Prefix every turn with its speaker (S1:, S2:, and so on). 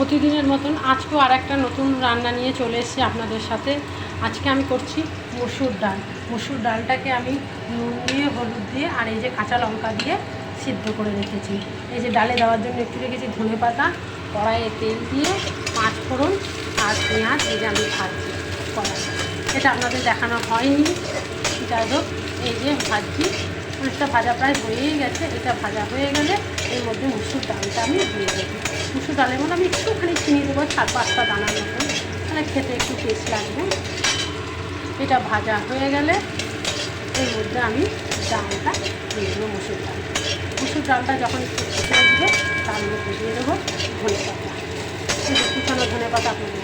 S1: প্রতিদিনের মতন আজকেও আর একটা নতুন রান্না নিয়ে চলে এসেছি আপনাদের সাথে। আজকে আমি করছি মসুর ডাল। মসুর ডালটাকে আমি নুন দিয়ে, হলুদ দিয়ে আর এই যে কাঁচা লঙ্কা দিয়ে সিদ্ধ করে রেখেছি। এই যে ডালে দেওয়ার জন্য একটু রেখেছি ধনেপাতা, কড়াইয়ে তেল দিয়ে 5 ফোড়ন আর পেঁয়াজ এই যে আমি ভাজছি কড়াই। এটা আপনাদের দেখানো হয়নি, যাই হোক এই যে ভাজছি। অনেকটা ভাজা প্রায় হয়েই গেছে। এটা ভাজা হয়ে গেলে এর মধ্যে মসুর ডালটা আমি দিয়ে দেবো। মসুর ডালের মধ্যে আমি একটুখানি চিনি দেবো, 4-5টা দানার মতন, তাহলে খেতে একটু টেস্ট লাগবে। এটা ভাজা হয়ে গেলে এর মধ্যে আমি ডালটা দিয়ে দেবো, মসুর ডাল। মসুর ডালটা যখন একটু ফুটে উঠবে তার মধ্যে দিয়ে দেবো ধনেপাতা। কুচানো ধনেপাতা আপনাদের